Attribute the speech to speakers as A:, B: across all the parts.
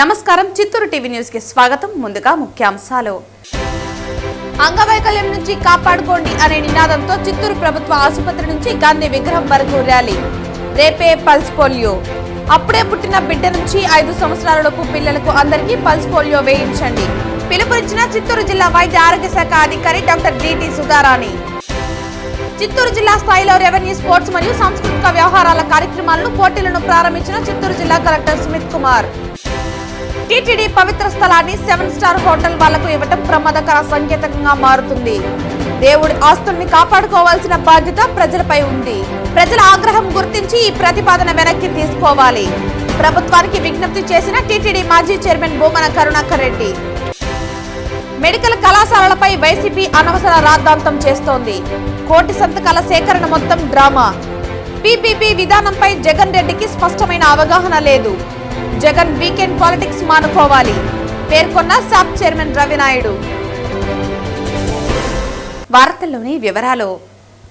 A: నమస్కారం Chittoor TV news కి స్వాగతం. ముందుగా ముఖ్యాంశాలు. అంగవైకల్యం నుంచి కాపాడుకోండి అనే నినాదంతో చిత్తూరు ప్రభుత్వ ఆసుపత్రి నుంచి గాంధీ విగ్రహం వరకు ర్యాలీ. రేపే పల్స్ పోలియో. అప్పుడే పుట్టిన బిడ్డ నుంచి 5 సంవత్సరాలలోపు పిల్లలకు అందరికీ పల్స్ పోలియో వేయించండి. పిలుపునిచ్చిన చిత్తూరు జిల్లా వైద్య ఆరోగ్య శాఖ అధికారి డాక్టర్ డిటి సుధారాణి. చిత్తూరు జిల్లా స్థాయిలో రెవెన్యూ, స్పోర్ట్స్ మరియు సాంస్కృతిక వ్యవహారాల కార్యక్రమాలను పోటీలను ప్రారంభించిన చిత్తూరు జిల్లా కలెక్టర్ సుమిత్ కుమార్. టీటీడీ పవిత్ర స్థలాన్ని 7 స్టార్ హోటల్ వాళ్లకు ఇవ్వటం ప్రమాదకర సంకేతంగా మారుతుంది. దేవుడి ఆస్తుల్ని కాపాడుకోవాల్సిన బాధ్యత ప్రజలపై ఉంది. ప్రజల ఆగ్రహం గుర్తించి ఈ ప్రతిపాదన వెనక్కి తీసుకోవాలి. ప్రభుత్వానికి విజ్ఞప్తి చేసిన టీటీడీ మాజీ చైర్మన్ భూమన కరుణాకర్ రెడ్డి. మెడికల్ కళాశాలలపై వైసీపీ అనవసర రాద్ధాంతం చేస్తోంది. కోటి సంతకాల సేకరణ మొత్తం డ్రామా. పీపీపీ విధానంపై జగన్ రెడ్డికి స్పష్టమైన అవగాహన లేదు. జగన్ వీకెండ్ పాలిటిక్స్ మానుకోవాలి పేర్కొన్న సాప్ చైర్మన్ రవినాయుడు. వార్తల్లోని వివరాలు.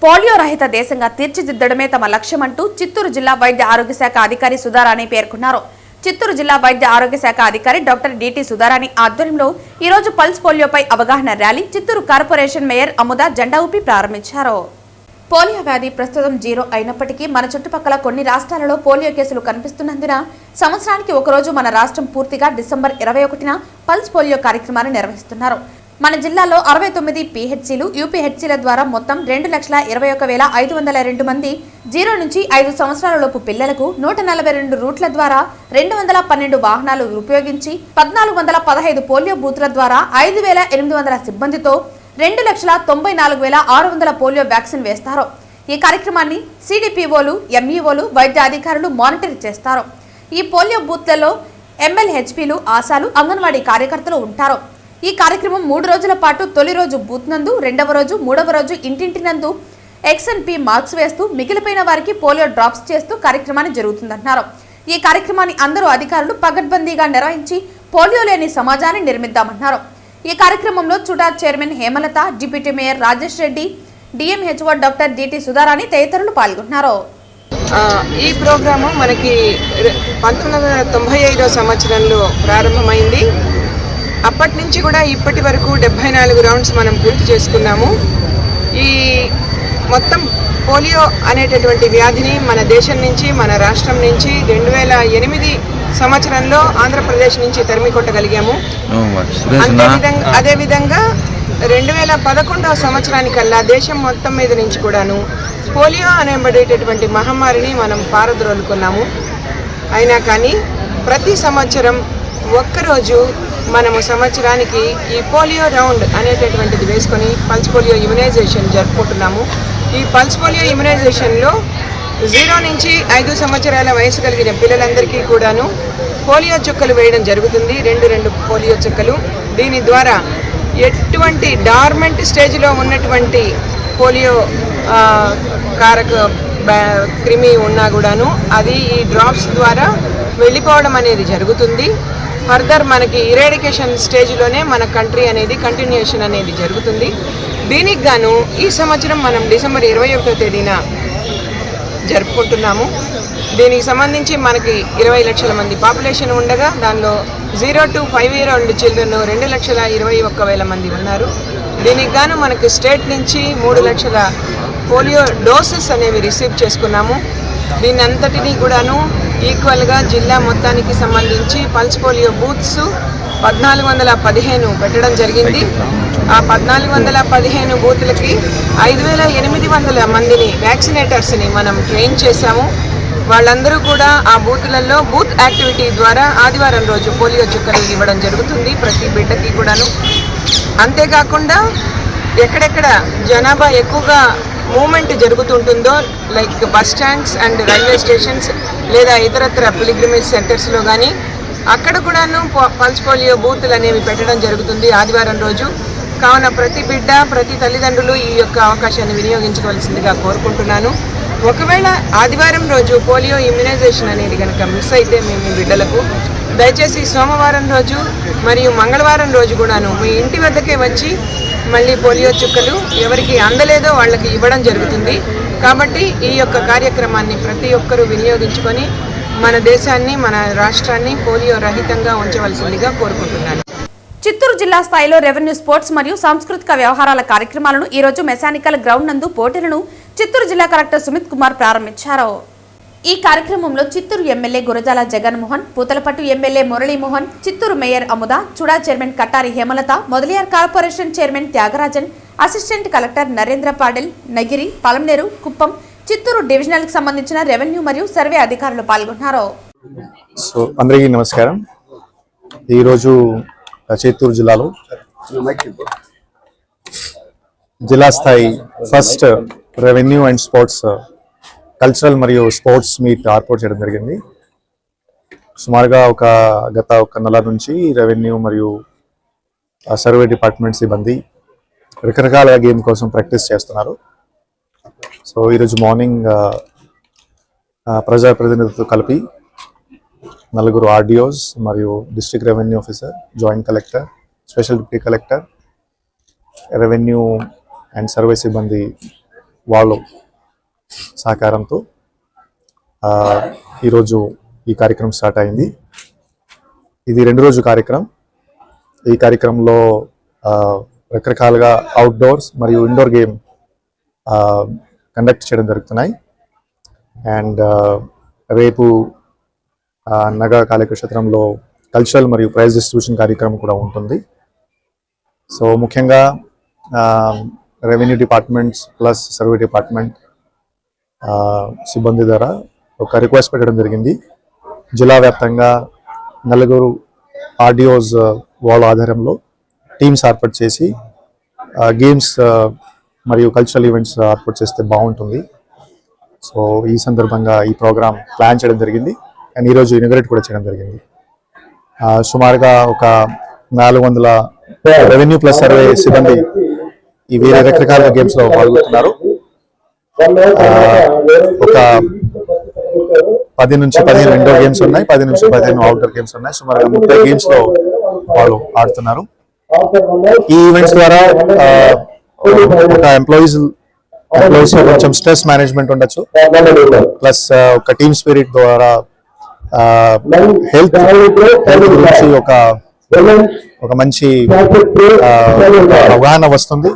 A: పోలియో రహిత దేశంగా తీర్చిదిద్దడమే తమ లక్ష్యమంటూ చిత్తూరు జిల్లా వైద్య ఆరోగ్య శాఖ అధికారి సుధారాణి పేర్కొన్నారు. చిత్తూరు జిల్లా వైద్య ఆరోగ్య శాఖ అధికారి డాక్టర్ డిటి సుధారాణి ఆధ్వర్యంలో ఈ రోజు పల్స్ పోలియోపై అవగాహన rally Chittoor corporation mayor Amuda జెండా ఊపి ప్రారంభించారు. పోలియో వ్యాధి ప్రస్తుతం 0 అయినప్పటికీ మన చుట్టుపక్కల కొన్ని రాష్ట్రాలలో పోలియో కేసులు కనిపిస్తున్నందున సంవత్సరానికి ఒకరోజు మన రాష్ట్రం పూర్తిగా డిసెంబర్ 21న పల్స్ పోలియో కార్యక్రమాన్ని నిర్వహిస్తున్నారు. మన జిల్లాలో 69 పిహెచ్సిలు, యూపీహెచ్సిల ద్వారా మొత్తం 2,21,502 మంది 0 నుంచి 5 సంవత్సరాలలోపు పిల్లలకు 142 రూట్ల ద్వారా 212 వాహనాలు ఉపయోగించి 1,415 పోలియో బూత్ల ద్వారా 5,800 సిబ్బందితో 2,94,600 పోలియో వ్యాక్సిన్ వేస్తారు. ఈ కార్యక్రమాన్ని సిడిపిఓలు, ఎంఈఓలు, వైద్య అధికారులు మానిటర్ చేస్తారు. ఈ పోలియో బూత్లలో ఎంఎల్హెచ్పీలు, ఆశాలు, అంగన్వాడీ కార్యకర్తలు ఉంటారు. ఈ కార్యక్రమం 3 రోజుల పాటు తొలి రోజు బూత్ నందు, 2వ రోజు, 3వ రోజు ఇంటింటి నందు XNP మార్క్స్ వేస్తూ మిగిలిపోయిన వారికి పోలియో డ్రాప్స్ చేస్తూ కార్యక్రమాన్ని జరుగుతుందన్నారు. ఈ కార్యక్రమాన్ని అందరూ అధికారులు పగడ్బందీగా నిర్వహించి పోలియో లేని సమాజాన్ని నిర్మిద్దామన్నారు. ఈ కార్యక్రమంలో Chuda chairman Hemalatha, deputy mayor Rajesh Reddy, DMHO doctor D T Sudharani తదితరులు పాల్గొన్నారు.
B: ఈ ప్రోగ్రాము మనకి 1995 సంవత్సరంలో ప్రారంభమైంది. అప్పటి నుంచి కూడా ఇప్పటి వరకు 74 రౌండ్స్ మనం పూర్తి చేసుకున్నాము. ఈ మొత్తం పోలియో అనేటటువంటి వ్యాధిని మన దేశం నుంచి, మన రాష్ట్రం నుంచి 2008 సంవత్సరంలో ఆంధ్రప్రదేశ్ నుంచి తరిమి కొట్టగలిగాము. అదేవిధంగా 2011 సంవత్సరానికల్లా దేశం మొత్తం మీద నుంచి కూడాను పోలియో అనేబడేటటువంటి మహమ్మారిని మనం పారద్రోలుకున్నాము. అయినా కానీ ప్రతి సంవత్సరం ఒక్కరోజు మనము సంవత్సరానికి ఈ పోలియో రౌండ్ అనేటటువంటిది వేసుకొని పల్స్ పోలియో ఇమ్యునైజేషన్ జరుపుకుంటున్నాము. ఈ పల్స్ పోలియో ఇమ్యునైజేషన్లో 0 నుంచి 5 సంవత్సరాల వయసు కలిగిన పిల్లలందరికీ కూడాను పోలియో చుక్కలు వేయడం జరుగుతుంది. 2 పోలియో చుక్కలు. దీని ద్వారా ఎటువంటి డార్మెంట్ స్టేజ్లో ఉన్నటువంటి పోలియో కారక క్రిమి ఉన్నా కూడాను అది ఈ డ్రాప్స్ ద్వారా వెళ్ళిపోవడం అనేది జరుగుతుంది. ఫర్దర్ మనకి ఇరేడికేషన్ స్టేజ్లోనే మన కంట్రీ అనేది కంటిన్యూషన్ అనేది జరుగుతుంది. దీనికి గాను ఈ సంవత్సరం మనం డిసెంబర్ 21వ తేదీన జరుపుకుంటున్నాము. దీనికి సంబంధించి మనకి 20 లక్షల మంది పాపులేషన్ ఉండగా దానిలో 0 to 5 year old చిల్డ్రన్ 2,21,000 మంది ఉన్నారు. దీనికి గాను మనకి స్టేట్ నుంచి 3 లక్షల పోలియో డోసెస్ అనేవి రిసీవ్ చేసుకున్నాము. దీని అంతటినీ కూడాను ఈక్వల్గా జిల్లా మొత్తానికి సంబంధించి పల్స్ పోలియో బూత్స్ 1,415 పెట్టడం జరిగింది. ఆ 1,415 బూత్లకి 5,800 మందిని వ్యాక్సినేటర్స్ని మనం ట్రైన్ చేశాము. వాళ్ళందరూ కూడా ఆ బూత్లలో బూత్ యాక్టివిటీ ద్వారా ఆదివారం రోజు పోలియో చుక్కలు ఇవ్వడం జరుగుతుంది ప్రతి బిడ్డకి కూడాను. అంతేకాకుండా ఎక్కడెక్కడ జనాభా ఎక్కువగా మూమెంట్ జరుగుతుంటుందో like bus stands and railway stations లేదా ఇతరత్ర పిలిగ్రిమేజ్ సెంటర్స్లో కానీ అక్కడ కూడాను పల్స్ పోలియో బూత్లు అనేవి పెట్టడం జరుగుతుంది ఆదివారం రోజు. కావున ప్రతి బిడ్డ, ప్రతి తల్లిదండ్రులు ఈ యొక్క అవకాశాన్ని వినియోగించుకోవాల్సిందిగా కోరుకుంటున్నాను. ఒకవేళ ఆదివారం రోజు పోలియో ఇమ్యునైజేషన్ అనేది కనుక మిస్ అయితే మీ బిడ్డలకు దయచేసి సోమవారం రోజు మరియు మంగళవారం రోజు కూడాను మీ ఇంటి వద్దకే వచ్చి మళ్ళీ పోలియో చుక్కలు ఎవరికి అందలేదో వాళ్ళకి ఇవ్వడం జరుగుతుంది. కాబట్టి ఈ యొక్క కార్యక్రమాన్ని ప్రతి ఒక్కరూ వినియోగించుకొని మన దేశాన్ని మన రాష్ట్రాన్ని పోలియో రహితంగా ఉంచవలసిందిగా కోరుకుంటున్నాను.
A: చిత్తూరు జిల్లా స్థాయిలో రెవెన్యూ స్పోర్ట్స్ మరియు సాంస్కృతిక వ్యవహారాల కార్యక్రమాలను ఈ రోజు మెకానికల్ గ్రౌండ్ నందు పోటీలను చిత్తూరు జిల్లా కలెక్టర్ సుమిత్ కుమార్ ప్రారంభించారు. ఈ కార్యక్రమంలో Chittoor MLA Gurajala Jaganmohan, Puthalapattu MLA Muralimohan, Chittoor mayor Amuda, Chuda chairman Kattari Hemalatha, Mudaliar corporation chairman Thyagarajan, assistant collector Narendra Patil, Nagiri, Palamaner, Kuppam, Chittoor divisional కి సంబంధించిన రెవెన్యూ మరియు సర్వే అధికారులు పాల్గొన్నారు.
C: సో అందరికీ నమస్కారం. ఈరోజు చిత్తూరు జిల్లాలో జిల్లా స్థాయి first revenue and sports cultural మరియు స్పోర్ట్స్ మీట్ ఏర్పాటు చేయడం జరిగింది. సుమారుగా గత ఒక నెల నుంచి రెవెన్యూ మరియు సర్వే డిపార్ట్మెంట్ సిబ్బంది రకరకాల గేమ్ కోసం ప్రాక్టీస్ చేస్తున్నారు. సో ఈరోజు మార్నింగ్ ప్రజాప్రతినిధులతో కలిపి 4 ఆర్డిఓస్ మరియు district revenue officer, joint collector, special deputy collector, revenue and survey సిబ్బంది వాళ్ళు సహకారంతో ఈరోజు ఈ కార్యక్రమం స్టార్ట్ అయింది. ఇది 2 రోజు కార్యక్రమం. ఈ కార్యక్రమంలో రకరకాలుగా అవుట్డోర్స్ మరియు ఇండోర్ గేమ్ కండక్ట్ చేయడం జరుగుతున్నాయి. అండ్ రేపు నగర కళాక్షేత్రంలో కల్చరల్ మరియు ప్రైజ్ డిస్ట్రిబ్యూషన్ కార్యక్రమం కూడా ఉంటుంది. సో ముఖ్యంగా revenue departments plus survey department సిబ్బంది ద్వారా ఒక రిక్వెస్ట్ పెట్టడం జరిగింది. జిల్లా వ్యాప్తంగా 4 ఆర్డిఓస్ వాళ్ళ ఆధారంలో టీమ్స్ ఏర్పాటు చేసి గేమ్స్ మరియు కల్చరల్ ఈవెంట్స్ ఏర్పాటు చేస్తే బాగుంటుంది. సో ఈ సందర్భంగా ఈ ప్రోగ్రామ్ ప్లాన్ చేయడం జరిగింది అండ్ ఈరోజు ఇనాగరేట్ కూడా చేయడం జరిగింది. సుమారుగా ఒక 400 రెవెన్యూ ప్లస్ సర్వే సిబ్బంది ఈ వేరే రకరకాల గేమ్స్ లో పాల్గొంటున్నారు. ఒక 10 నుంచి 15 ఇండోర్ గేమ్స్ ఉన్నాయి, 10 నుంచి 15 అవుట్డోర్ గేమ్స్ ఉన్నాయి. సుమారుగా 30 గేమ్స్ లో వాళ్ళు ఆడుతున్నారు. ఈ ఈవెంట్స్ ద్వారా ఒక ఎంప్లాయీస్ కొంచెం స్ట్రెస్ మేనేజ్మెంట్ ఉండొచ్చు, ప్లస్ ఒక టీమ్ స్పిరిట్ ద్వారా హెల్త్ గురించి ఒక మంచి అవగాహన వస్తుంది.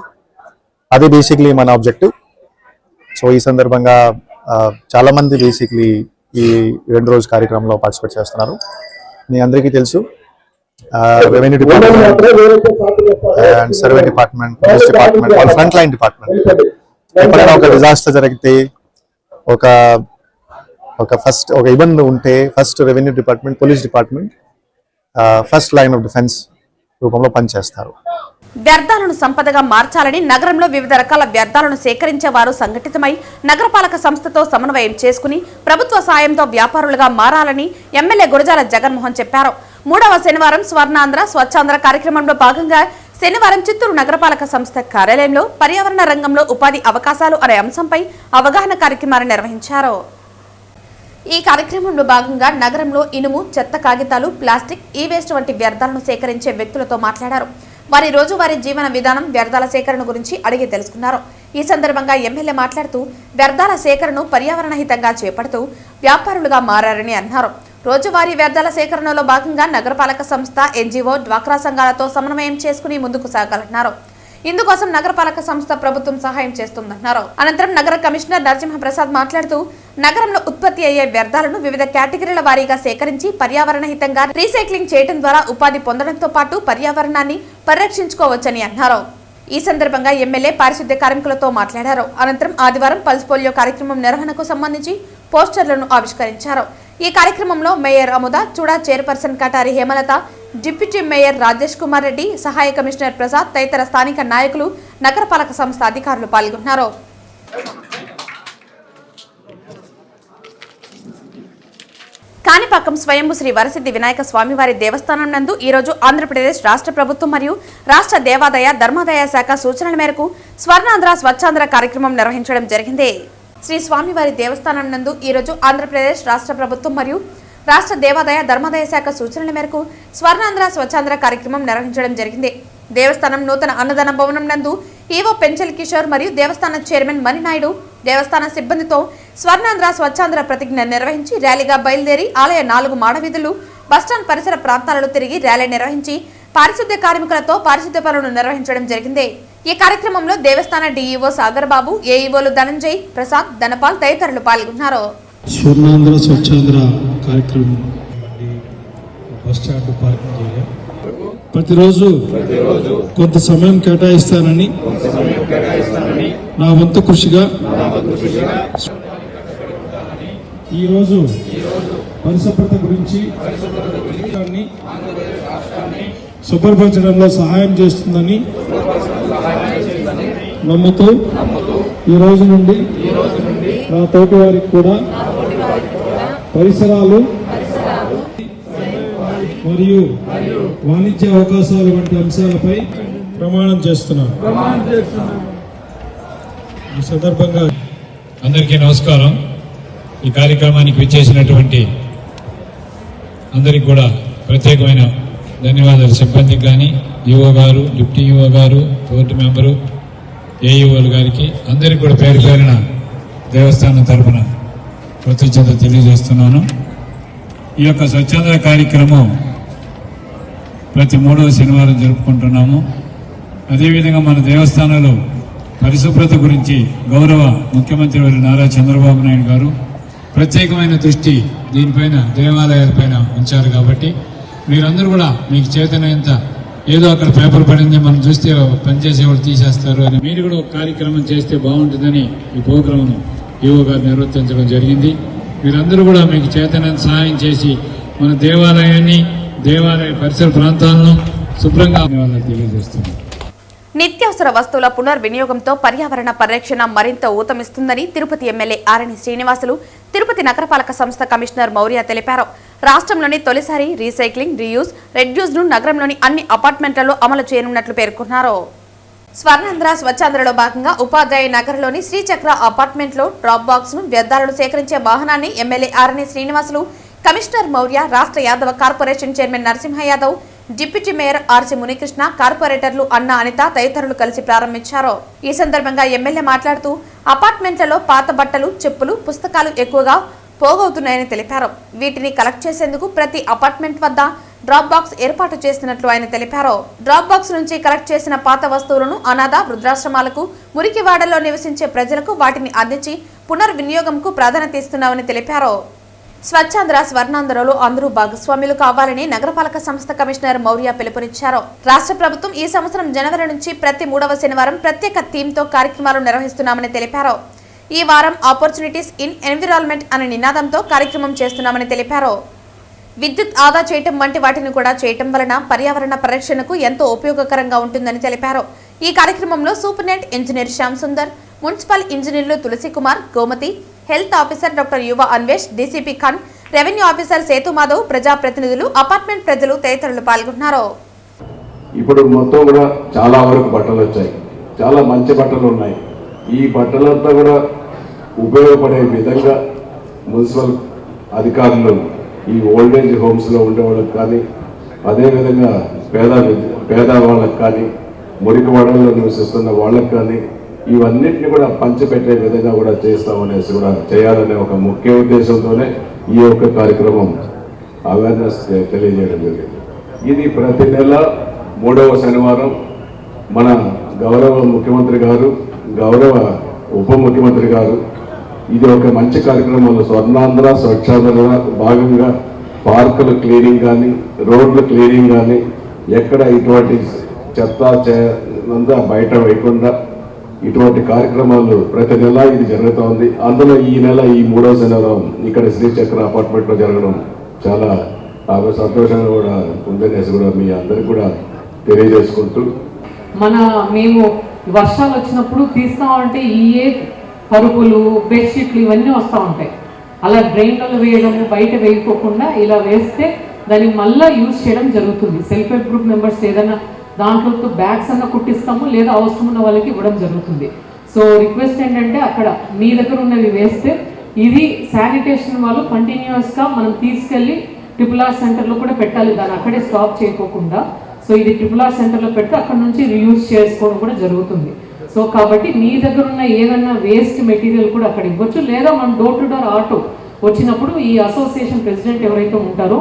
C: అది బేసిక్లీ మన ఆబ్జెక్టివ్. సో ఈ సందర్భంగా చాలా మంది బేసిక్లీ ఈ 2 రోజు కార్యక్రమంలో పార్టిసిపేట్ చేస్తున్నారు. మీ అందరికీ తెలుసు revenue department and survey department, police department వాళ్ళ ఫ్రంట్ లైన్ డిపార్ట్మెంట్. ఎప్పుడైనా ఒక డిజాస్టర్ జరిగితే ఫస్ట్ ఒక ఇబ్బంది ఉంటే first revenue department, police department first line of defence రూపంలో పనిచేస్తారు.
A: వ్యర్థాలను సంపదగా మార్చాలని నగరంలో వివిధ రకాల వ్యర్థాలను సేకరించే వారు సంఘటితమై నగరపాలక సంస్థతో సమన్వయం చేసుకుని ప్రభుత్వ సాయంతో వ్యాపారులుగా మారాలని ఎమ్మెల్యే గురజాల జగన్మోహన్ చెప్పారు. 3వ శనివారం స్వర్ణాంధ్ర స్వచ్ఛాంధ్ర కార్యక్రమంలో భాగంగా శనివారం చిత్తూరు నగరపాలక సంస్థ కార్యాలయంలో పర్యావరణ రంగంలో ఉపాధి అవకాశాలు అనే అంశంపై అవగాహన కార్యక్రమాన్ని నిర్వహించారు. ఈ కార్యక్రమంలో భాగంగా నగరంలో ఇనుము, చెత్త కాగితాలు, ప్లాస్టిక్, ఈ వేస్ట్ వంటి వ్యర్థాలను సేకరించే వ్యక్తులతో మాట్లాడారు. వారి రోజువారీ జీవన విధానం, వ్యర్థాల సేకరణ గురించి అడిగి తెలుసుకున్నారు. ఈ సందర్భంగా ఎమ్మెల్యే మాట్లాడుతూ వ్యర్థాల సేకరణను పర్యావరణ హితంగా చేపడుతూ వ్యాపారులుగా మారారని అన్నారు. రోజువారీ వ్యర్థాల సేకరణలో భాగంగా నగరపాలక సంస్థ, ఎన్జీఓ, డ్వాక్రా సంఘాలతో సమన్వయం చేసుకుని ముందుకు సాగాలన్నారు. ఇందుకోసం నగరపాలక సంస్థ ప్రభుత్వం సహాయం చేస్తుందన్నారు. అనంతరం నగర కమిషనర్ నరసింహప్రసాద్ మాట్లాడుతూ నగరంలో ఉత్పత్తి అయ్యే వ్యర్థాలను వివిధ కేటగిరీల వారీగా సేకరించి పర్యావరణ హితంగా రీసైక్లింగ్ చేయడం ద్వారా ఉపాధి పొందడంతో పాటు పర్యావరణాన్ని పరిరక్షించుకోవచ్చని అన్నారు. ఈ సందర్భంగా ఎమ్మెల్యే పారిశుద్ధ్య కార్మికులతో మాట్లాడారు. అనంతరం ఆదివారం పల్స్ పోలియో కార్యక్రమం నిర్వహణకు సంబంధించి పోస్టర్లను ఆవిష్కరించారు. ఈ కార్యక్రమంలో mayor Amuda, Chuda chairperson Katari Hemalatha, deputy mayor Rajesh Kumar Reddy, సహాయ కమిషనర్ ప్రసాద్ తదితర స్థానిక నాయకులు, నగరపాలక సంస్థ అధికారులు పాల్గొన్నారు. కాణిపాకం స్వయంభూ శ్రీ వరసిద్ధి వినాయక స్వామివారి దేవస్థానం నందు ఈరోజు ఆంధ్రప్రదేశ్ రాష్ట్ర ప్రభుత్వం మరియు రాష్ట్ర దేవాదాయ ధర్మాదాయ శాఖ సూచనల మేరకు స్వర్ణాంధ్ర స్వచ్ఛాంధ్ర కార్యక్రమం నిర్వహించడం జరిగింది. శ్రీ స్వామివారి దేవస్థానం నందు ఈరోజు ఆంధ్రప్రదేశ్ రాష్ట్ర ప్రభుత్వం మరియు రాష్ట్ర దేవాదాయ ధర్మాదాయ శాఖ సూచనల మేరకు స్వర్ణాంధ్ర స్వచ్ఛాంధ్ర కార్యక్రమం నిర్వహించడం జరిగింది. దేవస్థానం నూతన అన్నదాన భవనం నందు ఈవో పెంచల్ కిషోర్ మరియు దేవస్థానం చైర్మన్ మణినాయుడు దేవస్థాన సిబ్బందితో స్వర్ణాంధ్ర స్వచ్ఛాంధ్ర ప్రతిజ్ఞ నిర్వహించి ర్యాలీగా బయలుదేరి ఆలయ 4 మాడవీధులు బస్టాండ్ పరిసర ప్రాంతాలలో తిరిగి ర్యాలీ నిర్వహించి పారిశుద్ధ్య కార్మికులతో పారిశుద్ధ్య పనులు నిర్వహించడం జరిగింది. ఈ కార్యక్రమంలో దేవస్థాన డీఈఓ సాగర్ బాబు, ఏఈఓలు ధనంజయ్, ప్రసాద్, ధనపాల్ తదితరులు పాల్గొన్నారు.
D: స్వర్ణాంధ్ర స్వచ్ఛాంధ్ర కార్యక్రమం బస్టాండ్ పార్కింగ్ ఏరియా ప్రతిరోజు కొంత సమయం కేటాయిస్తానని నా వంతు కృషిగా ఈరోజు పరిశుభ్రత గురించి శుభ్రపరచడంలో సహాయం చేస్తుందని నమ్ముతూ ఈ రోజు నుండి నా తోటి వారికి కూడా పరిసరాలు మరియు వాణిజ్య అవకాశాలు వంటి అంశాలపై ప్రమాణం చేస్తున్నాను. ఈ సందర్భంగా
E: అందరికీ నమస్కారం. ఈ కార్యక్రమానికి విచ్చేసినటువంటి అందరికి కూడా ప్రత్యేకమైన ధన్యవాదాలు. సిబ్బందికి కానీ, ఈఓ గారు, డిప్టీ ఈఓ గారు, బోర్డు మెంబరు, ఏఈఓలు గారికి అందరికీ కూడా పేరు పేరున దేవస్థానం తరఫున కృతజ్ఞత తెలియజేస్తున్నాను. ఈ యొక్క స్వచ్ఛంద కార్యక్రమం ప్రతి 3వ శనివారం జరుపుకుంటున్నాము. అదేవిధంగా మన దేవస్థానంలో పరిశుభ్రత గురించి గౌరవ ముఖ్యమంత్రి వారి నారా చంద్రబాబు నాయుడు గారు ప్రత్యేకమైన దృష్టి దీనిపైన దేవాలయాలపైన ఉంచారు. కాబట్టి మీరందరూ కూడా మీకు చేతనైనంత ఏదో అక్కడ పేపర్ పడింది మనం చూస్తే పనిచేసే వాళ్ళు తీసేస్తారు అని మీరు కూడా ఒక కార్యక్రమం చేస్తే బాగుంటుందని ఈ ప్రోగ్రాంను ఈవో గారు నిర్వర్తించడం జరిగింది. మీరందరూ కూడా మీకు చేతనైనంత సహాయం చేసి మన దేవాలయ పరిసర ప్రాంతాలను శుభ్రంగా తెలియజేస్తున్నారు.
A: నిత్యావసర వస్తువుల పునర్వినియోగంతో పర్యావరణ పరిరక్షణ మరింత ఊతమిస్తుందని తిరుపతి ఎమ్మెల్యే ఆరణి శ్రీనివాసులు తిరుపతి నగరపాలక సంస్థ కమిషనర్ మౌర్య తెలిపారు. రాష్ట్రంలోని తొలిసారి రీసైక్లింగ్, రీయూజ్, రెడ్యూస్ ను నగరంలోని అన్ని అపార్ట్మెంట్లలో అమలు చేయనున్నట్లు పేర్కొన్నారు. స్వర్ణాంధ్ర స్వచ్ఛాంధ్రలో భాగంగా ఉపాధ్యాయ నగర్లోని శ్రీచక్ర అపార్ట్మెంట్లో డ్రాప్ బాక్స్ ను వ్యర్థాలను సేకరించే వాహనాన్ని ఎమ్మెల్యే ఆరణి శ్రీనివాసులు, కమిషనర్ మౌర్య, రాష్ట్ర Yadava corporation chairman Narasimha Yadav, deputy mayor RC Munikrishna, కార్పొరేటర్లు అన్న అనిత తదితరులు కలిసి ప్రారంభించారు. ఈ సందర్భంగా ఎమ్మెల్యే మాట్లాడుతూ అపార్ట్మెంట్లలో పాత బట్టలు, చెప్పులు, పుస్తకాలు ఎక్కువగా పోగవుతున్నాయని తెలిపారు. వీటిని కలెక్ట్ చేసేందుకు ప్రతి అపార్ట్మెంట్ వద్ద డ్రాప్ బాక్స్ ఏర్పాటు చేస్తున్నట్లు ఆయన తెలిపారు. డ్రాప్ బాక్స్ నుంచి కలెక్ట్ చేసిన పాత వస్తువులను అనాథ, వృద్ధాశ్రమాలకు, మురికివాడల్లో నివసించే ప్రజలకు వాటిని అందించి పునర్వినియోగంకు ప్రాధాన్యత ఇస్తున్నామని తెలిపారు. స్వచ్ఛాంధ్ర స్వర్ణాంధ్రలో అందరూ భాగస్వాములు కావాలని నగరపాలక సంస్థ కమిషనర్ మౌర్య పిలుపునిచ్చారు. రాష్ట్ర ప్రభుత్వం ఈ సంవత్సరం జనవరి నుంచి ప్రతి 3వ శనివారం ప్రత్యేక థీమ్తో కార్యక్రమాలు నిర్వహిస్తున్నామని తెలిపారు. ఈ వారం ఆపర్చునిటీస్ ఇన్ ఎన్విరాన్మెంట్ అనే నినాదంతో కార్యక్రమం చేస్తున్నామని తెలిపారు. విద్యుత్ ఆదా చేయటం వంటి వాటిని కూడా చేయటం వలన పర్యావరణ పరిరక్షణకు ఎంతో ఉపయోగకరంగా ఉంటుందని తెలిపారు. ఈ కార్యక్రమంలో superintendent engineer Shyam Sundar, municipal ఇంజనీర్లు Tulasi Kumar, Gomathi, health officer doctor Yuva Anvesh, DCP Khan, revenue officer Sethu Madhav, ప్రజాప్రతినిధులు, అపార్ట్మెంట్ ప్రజలు తదితరులు పాల్గొన్నారు.
F: ఇప్పుడు మొత్తం కూడా చాలా వరకు బట్టలు వచ్చాయి, చాలా మంచి బట్టలు ఉన్నాయి. ఈ బట్టలంతా కూడా ఉపయోగపడే విధంగా మున్సిపల్ అధికారులు ఈ ఓల్డేజ్ హోమ్స్లో ఉండే వాళ్ళకి కానీ, అదేవిధంగా పేద వాళ్ళకి కానీ, మురికి వాడల్లో నివసిస్తున్న వాళ్ళకి కానీ ఇవన్నిటిని కూడా పంచిపెట్టే విధంగా కూడా చేస్తామనేసి కూడా చేయాలనే ఒక ముఖ్య ఉద్దేశంతోనే ఈ యొక్క కార్యక్రమం అవేర్నెస్ తెలియజేయడం జరిగింది. ఇది ప్రతి నెల 3వ శనివారం మన గౌరవ ముఖ్యమంత్రి గారు, గౌరవ ఉప ముఖ్యమంత్రి గారు ఇది ఒక మంచి కార్యక్రమంలో స్వర్ణాంధ్ర స్వచ్ఛాంధ్ర భాగంగా పార్కుల క్లీనింగ్ కానీ, రోడ్ల క్లీనింగ్ కానీ, ఎక్కడ ఇటువంటి చెత్త అంతా బయట వేయకుండా ఇటువంటి కార్యక్రమాలు ప్రతి నెల ఇది జరుగుతోంది. అందులో ఈ నెల ఈ 3వ శనివారం ఇక్కడ శ్రీచక్ర అపార్ట్మెంట్లో జరగడం చాలా సంతోషంగా కూడా ఉందనేసి కూడా మీ అందరికి కూడా తెలియజేసుకుంటూ,
G: మేము వర్షాలు వచ్చినప్పుడు తీస్తామంటే పరుపులు, బెడ్షీట్లు ఇవన్నీ వస్తూ ఉంటాయి. అలా డ్రైన్లలో వేయడము, బయట వేయకోకుండా ఇలా వేస్తే దాన్ని మళ్ళీ యూజ్ చేయడం జరుగుతుంది. సెల్ఫ్ హెల్ప్ గ్రూప్ మెంబర్స్ ఏదైనా దాంట్లో బ్యాగ్స్ అన్న కుట్టిస్తాము, లేదా అవసరం ఉన్న వాళ్ళకి ఇవ్వడం జరుగుతుంది. సో రిక్వెస్ట్ ఏంటంటే అక్కడ మీ దగ్గర ఉన్నవి వేస్తే ఇది శానిటేషన్ వాళ్ళు కంటిన్యూస్గా మనం తీసుకెళ్ళి RRR సెంటర్లో కూడా పెట్టాలి, దాన్ని అక్కడే స్టాప్ చేయకోకుండా. సో ఇది RRR సెంటర్లో పెడితే అక్కడ నుంచి రీయూజ్ చేసుకోవడం కూడా జరుగుతుంది. సో సో కాబట్టి మీ దగ్గర ఉన్న ఏదన్నా వేస్ట్ మెటీరియల్ కూడా అక్కడ ఇవ్వచ్చు, లేదా మనం డోర్ టు డోర్ ఆటో వచ్చినప్పుడు ఈ అసోసియేషన్ ప్రెసిడెంట్ ఎవరైతే ఉంటారో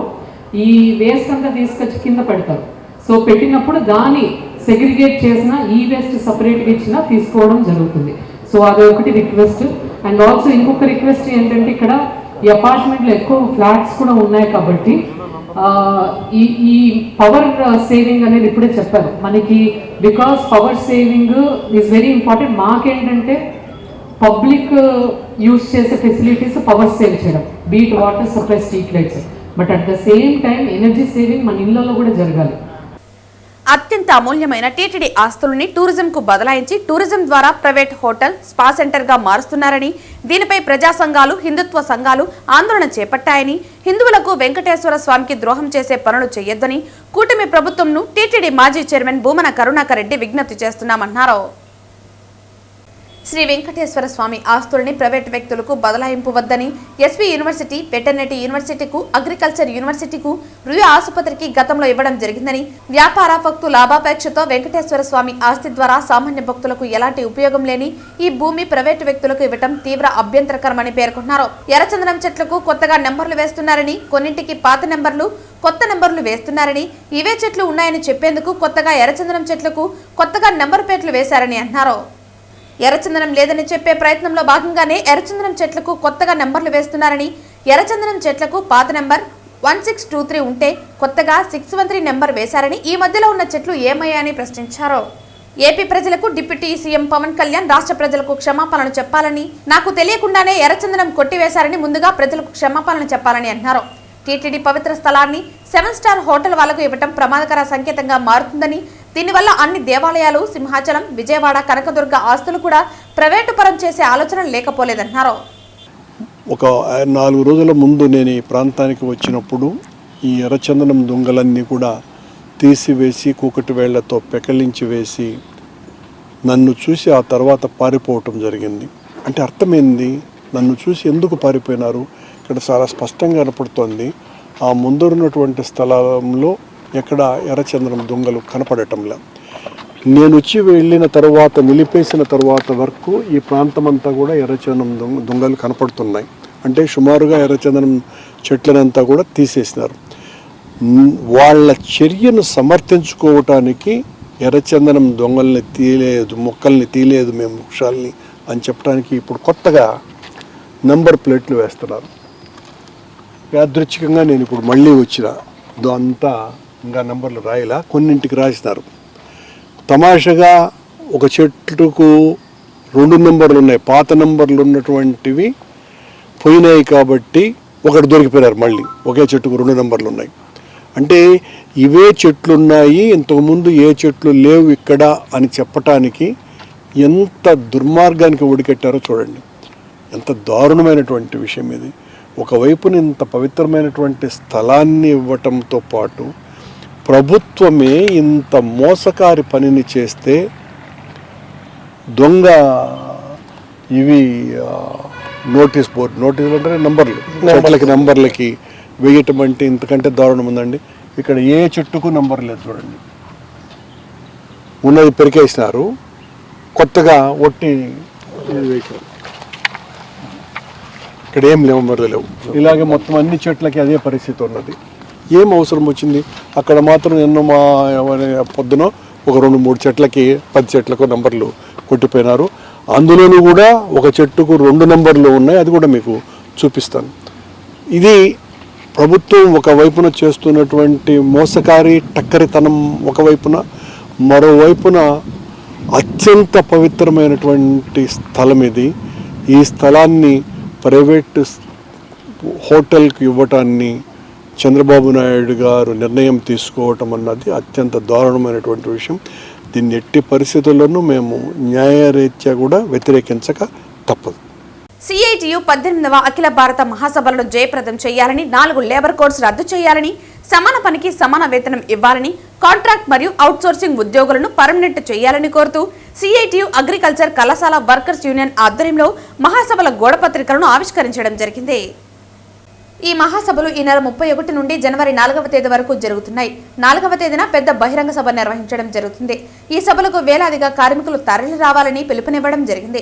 G: ఈ వేస్ట్ అంతా తీసుకొచ్చి కింద పెడతారు. సో పెట్టినప్పుడు దాన్ని సెగ్రిగేట్ చేసిన ఈ వేస్ట్ సపరేట్గా ఇచ్చినా తీసుకోవడం జరుగుతుంది. సో అది ఒకటి రిక్వెస్ట్. అండ్ ఆల్సో ఇంకొక రిక్వెస్ట్ ఏంటంటే ఇక్కడ ఈ అపార్ట్మెంట్లో ఎక్కువ ఫ్లాట్స్ కూడా ఉన్నాయి కాబట్టి ఈ పవర్ సేవింగ్ అనేది ఇప్పుడే చెప్పారు మనకి. Because power saving is very important. మాకేంటంటే పబ్లిక్ యూజ్ చేసే ఫెసిలిటీస్ పవర్ సేవ్ చేయడం, beat water supply, street lights, but at the same time energy saving మన ఇళ్లలో కూడా జరగాలి.
A: అత్యంత అమూల్యమైన టీటీడీ ఆస్తులని టూరిజంకు బదలాయించి టూరిజం ద్వారా ప్రైవేట్ హోటల్, స్పా సెంటర్గా మారుస్తున్నారని, దీనిపై ప్రజా సంఘాలు, హిందుత్వ సంఘాలు ఆందోళన చేపట్టాయని, హిందువులకు వెంకటేశ్వర స్వామికి ద్రోహం చేసే పనులు చేయొద్దని కూటమి ప్రభుత్వంను టీటీడీ మాజీ చైర్మన్ భూమన కరుణాకర్ రెడ్డి విజ్ఞప్తి చేస్తున్నామన్నారు. శ్రీ వెంకటేశ్వర స్వామి ఆస్తుల్ని ప్రైవేటు వ్యక్తులకు బదలాయింపు వద్దని ఎస్వి యూనివర్సిటీ, వెటర్నరీ యూనివర్సిటీకు, అగ్రికల్చర్ యూనివర్సిటీకు, రుయా ఆసుపత్రికి గతంలో ఇవ్వడం జరిగిందని, వ్యాపార భక్తు లాభాపేక్షతో వెంకటేశ్వర స్వామి ఆస్తి ద్వారా సామాన్య భక్తులకు ఎలాంటి ఉపయోగం లేని ఈ భూమి ప్రైవేటు వ్యక్తులకు ఇవ్వడం తీవ్ర అభ్యంతరకరమని పేర్కొన్నారు. ఎర్రచందనం చెట్లకు కొత్తగా నెంబర్లు వేస్తున్నారని, కొన్నింటికి పాత నెంబర్లు, కొత్త నెంబర్లు వేస్తున్నారని, ఇవే చెట్లు ఉన్నాయని చెప్పేందుకు కొత్తగా ఎర్రచందనం చెట్లకు కొత్తగా నెంబర్ ప్లేట్లు వేశారని అన్నారు. ఎర్రచందనం లేదని చెప్పే ప్రయత్నంలో భాగంగానే ఎర్రచందనం చెట్లకు కొత్తగా నెంబర్లు వేస్తున్నారని, ఎర్రచందనం చెట్లకు పాత నెంబర్ 1623 ఉంటే కొత్తగా 613 నెంబర్ వేశారని, ఈ మధ్యలో ఉన్న చెట్లు ఏమయ్యాయని ప్రశ్నించారు. ఏపీ ప్రజలకు డిప్యూటీ సీఎం పవన్ కళ్యాణ్ రాష్ట్ర ప్రజలకు క్షమాపణలు చెప్పాలని, నాకు తెలియకుండానే ఎర్రచందనం కొట్టివేశారని ముందుగా ప్రజలకు క్షమాపణలు చెప్పాలని అన్నారు. టీటీడీ పవిత్ర స్థలాన్ని 7 స్టార్ హోటల్ వాళ్లకు ఇవ్వడం ప్రమాదకర సంకేతంగా మారుతుందని, దీనివల్ల అన్ని దేవాలయాలు, సింహాచలం, విజయవాడ, కనకదుర్గ ఆస్తులు కూడా ప్రైవేటు పరం చేసే ఆలోచన లేకపోలేదన్నారు.
H: ఒక 4 రోజుల ముందు నేను ఈ ప్రాంతానికి వచ్చినప్పుడు ఈ ఎర్రచందనం దొంగలన్నీ కూడా తీసివేసి కూకటి వేళ్లతో పెకలించి వేసి నన్ను చూసి ఆ తర్వాత పారిపోవటం జరిగింది. అంటే అర్థమైంది, నన్ను చూసి ఎందుకు పారిపోయినారు? ఇక్కడ చాలా స్పష్టంగా కనపడుతోంది, ఆ ముందరున్నటువంటి స్థలంలో ఎక్కడ ఎర్రచందనం దొంగలు కనపడటంలా. నేను వచ్చి వెళ్ళిన తర్వాత, నిలిపేసిన తర్వాత వరకు ఈ ప్రాంతం కూడా ఎర్రచందనం దొంగలు కనపడుతున్నాయి. అంటే సుమారుగా ఎర్రచందనం చెట్లనంతా కూడా తీసేసినారు. వాళ్ళ చర్యను సమర్థించుకోవటానికి ఎర్రచందనం దొంగల్ని తీయలేదు, మొక్కల్ని తీయలేదు మేము వృక్షాలని అని చెప్పడానికి ఇప్పుడు కొత్తగా నంబర్ ప్లేట్లు వేస్తున్నారు. యాదృచ్ఛికంగా నేను ఇప్పుడు మళ్ళీ వచ్చిన అంతా ఇంకా నంబర్లు రాయలా, కొన్నింటికి రాసినారు. తమాషగా ఒక చెట్టుకు 2 నెంబర్లు ఉన్నాయి, పాత నెంబర్లు ఉన్నటువంటివి పోయినాయి కాబట్టి ఒకటి దొరికిపోయినారు. మళ్ళీ ఒకే చెట్టుకు 2 నెంబర్లు ఉన్నాయి. అంటే ఇవే చెట్లు ఉన్నాయి, ఇంతకుముందు ఏ చెట్లు లేవు ఇక్కడ అని చెప్పటానికి ఎంత దుర్మార్గానికి ఒడికెట్టారో చూడండి. ఎంత దారుణమైనటువంటి విషయం ఇది. ఒకవైపున ఇంత పవిత్రమైనటువంటి స్థలాన్ని ఇవ్వటంతో పాటు ప్రభుత్వమే ఇంత మోసకారి పనిని చేస్తే, దొంగ ఇవి నోటీస్ అంటే నంబర్లకి వేయటం అంటే ఇంతకంటే దారుణం ఉందండి. ఇక్కడ ఏ చెట్టుకు నంబర్ లేదు చూడండి, ఉన్నది పెరికేసినారు, కొత్తగా ఒట్టి వేశారు. ఇక్కడ ఏం నెంబర్లు లేవు. ఇలాగే మొత్తం అన్ని చెట్లకి అదే పరిస్థితి ఉన్నది. ఏం అవసరం వచ్చింది? అక్కడ మాత్రం ఎన్నో మా పొద్దున ఒక 2-3 చెట్లకి 10 చెట్లకు నంబర్లు కొట్టిపోయినారు. అందులోనూ కూడా ఒక చెట్టుకు 2 నంబర్లు ఉన్నాయి, అది కూడా మీకు చూపిస్తాను. ఇది ప్రభుత్వం ఒకవైపున చేస్తున్నటువంటి మోసకారి టక్కరితనం ఒకవైపున, మరోవైపున అత్యంత పవిత్రమైనటువంటి స్థలం ఇది. ఈ స్థలాన్ని ప్రైవేట్ హోటల్కి ఇవ్వటాన్ని చంద్రబాబు నాయుడు గారు నిర్ణయం తీసుకోవటం అన్నది అత్యంత దారుణమైనటువంటి విషయం. దీన్ని ఎట్టి పరిస్థితుల్లోనూ మేము న్యాయరీత్యా కూడా వ్యతిరేకించక తప్పదు.
A: సిఐటియు 18వ అఖిల భారత మహాసభలను జయప్రదం చేయాలని, 4 లేబర్ కోడ్స్ రద్దు చేయాలని, సమాన పనికి సమాన వేతనం ఇవ్వాలని, కాంట్రాక్ట్ మరియు అవుట్సోర్సింగ్ ఉద్యోగులను పర్మనెంట్ చేయాలని కోరుతూ సిఐటియు అగ్రికల్చర్ కళాశాల వర్కర్స్ యూనియన్ ఆధ్వర్యంలో మహాసభల గోడపత్రికలను ఆవిష్కరించడం జరిగింది. ఈ మహాసభలు ఈ నెల 31 నుండి జనవరి 4వ తేదీ వరకు జరుగుతున్నాయి. 4వ తేదీన పెద్ద బహిరంగ సభ నిర్వహించడం జరుగుతుంది. ఈ సభలకు వేలాదిగా కార్మికులు తరలి రావాలని పిలుపునివ్వడం జరిగింది.